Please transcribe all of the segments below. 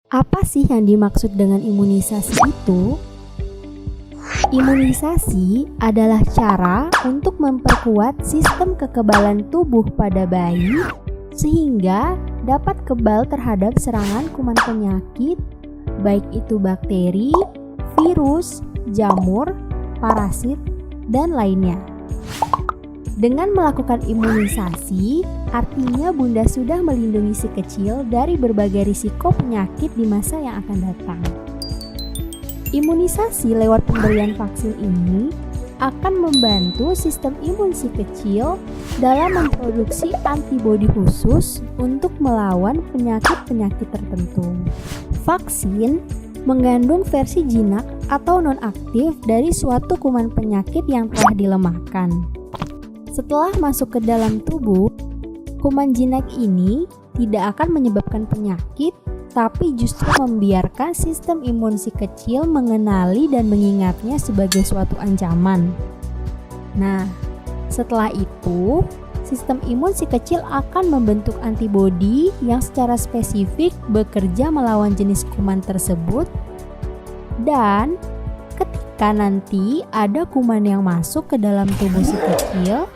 Apa sih yang dimaksud dengan imunisasi itu? Imunisasi adalah cara untuk memperkuat sistem kekebalan tubuh pada bayi sehingga dapat kebal terhadap serangan kuman penyakit, baik itu bakteri, virus, jamur, parasit, dan lainnya. Dengan melakukan imunisasi, artinya Bunda sudah melindungi si kecil dari berbagai risiko penyakit di masa yang akan datang. Imunisasi lewat pemberian vaksin ini akan membantu sistem imun si kecil dalam memproduksi antibodi khusus untuk melawan penyakit-penyakit tertentu. Vaksin mengandung versi jinak atau non-aktif dari suatu kuman penyakit yang telah dilemahkan. Setelah masuk ke dalam tubuh, kuman jinak ini tidak akan menyebabkan penyakit, tapi justru membiarkan sistem imun si kecil mengenali dan mengingatnya sebagai suatu ancaman. Nah, setelah itu, sistem imun si kecil akan membentuk antibodi yang secara spesifik bekerja melawan jenis kuman tersebut, dan ketika nanti ada kuman yang masuk ke dalam tubuh si kecil,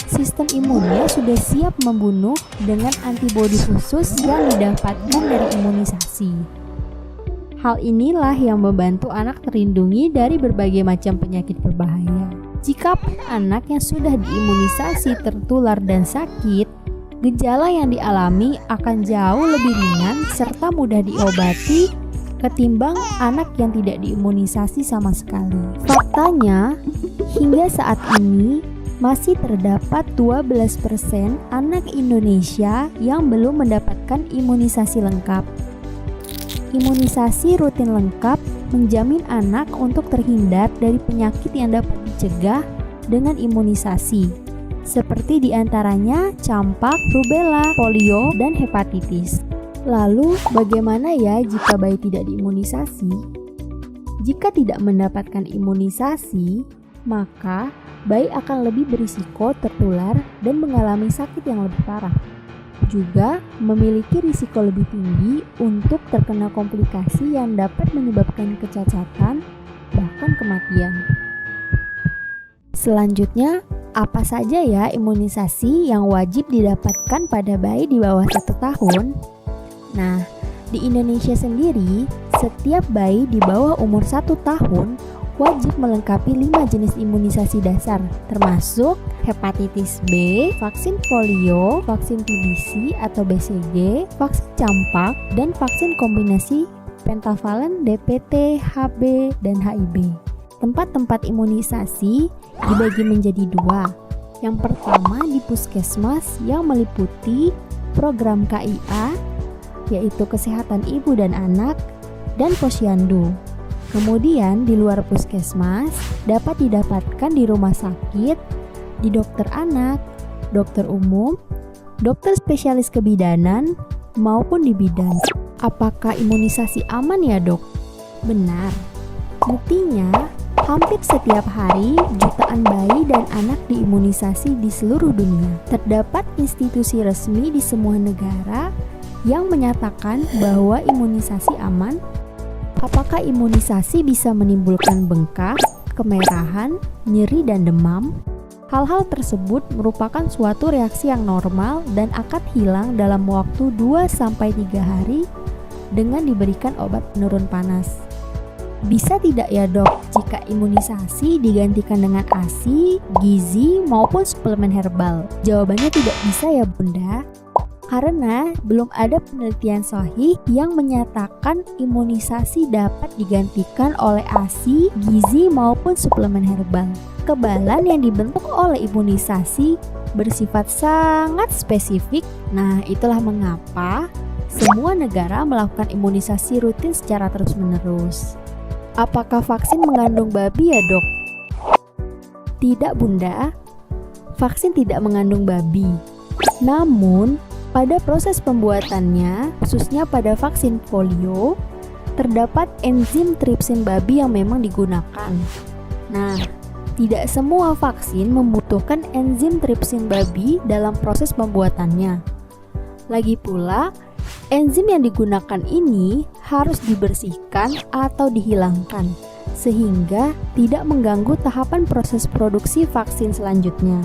sistem imunnya sudah siap membunuh dengan antibodi khusus yang didapatkan dari imunisasi. Hal inilah yang membantu anak terlindungi dari berbagai macam penyakit berbahaya. Jika anak yang sudah diimunisasi tertular dan sakit, gejala yang dialami akan jauh lebih ringan serta mudah diobati ketimbang anak yang tidak diimunisasi sama sekali. Faktanya, hingga saat ini masih terdapat 12% anak Indonesia yang belum mendapatkan imunisasi lengkap. Imunisasi rutin lengkap menjamin anak untuk terhindar dari penyakit yang dapat dicegah dengan imunisasi, seperti diantaranya campak, rubella, polio, dan hepatitis. Lalu, bagaimana ya jika bayi tidak diimunisasi? Jika tidak mendapatkan imunisasi, maka bayi akan lebih berisiko tertular dan mengalami sakit yang lebih parah. Juga memiliki risiko lebih tinggi untuk terkena komplikasi yang dapat menyebabkan kecacatan, bahkan kematian. Selanjutnya, apa saja ya imunisasi yang wajib didapatkan pada bayi di bawah 1 tahun? Nah, di Indonesia sendiri, setiap bayi di bawah umur 1 tahun wajib melengkapi 5 jenis imunisasi dasar, termasuk hepatitis B, vaksin polio, vaksin TBC atau BCG, vaksin campak, dan vaksin kombinasi pentavalen DPT, HB, dan HIV. Tempat-tempat imunisasi dibagi menjadi 2. Yang pertama di puskesmas yang meliputi program KIA, yaitu Kesehatan Ibu dan Anak, dan Posyandu. Kemudian di luar puskesmas dapat didapatkan di rumah sakit, di dokter anak, dokter umum, dokter spesialis kebidanan, maupun di bidan. Apakah imunisasi aman ya dok? Benar. Buktinya, hampir setiap hari jutaan bayi dan anak diimunisasi di seluruh dunia. Terdapat institusi resmi di semua negara yang menyatakan bahwa imunisasi aman. Apakah imunisasi bisa menimbulkan bengkak, kemerahan, nyeri, dan demam? Hal-hal tersebut merupakan suatu reaksi yang normal dan akan hilang dalam waktu 2-3 hari dengan diberikan obat penurun panas. Bisa tidak ya dok jika imunisasi digantikan dengan ASI, gizi, maupun suplemen herbal? Jawabannya tidak bisa ya bunda. Karena belum ada penelitian sahih yang menyatakan imunisasi dapat digantikan oleh ASI, gizi, maupun suplemen herbal. Kekebalan yang dibentuk oleh imunisasi bersifat sangat spesifik. Nah, itulah mengapa semua negara melakukan imunisasi rutin secara terus-menerus. Apakah vaksin mengandung babi ya dok? Tidak bunda, vaksin tidak mengandung babi. Namun, pada proses pembuatannya, khususnya pada vaksin polio, terdapat enzim tripsin babi yang memang digunakan. Nah, tidak semua vaksin membutuhkan enzim tripsin babi dalam proses pembuatannya. Lagi pula, Enzim yang digunakan ini harus dibersihkan atau dihilangkan sehingga tidak mengganggu tahapan proses produksi vaksin selanjutnya.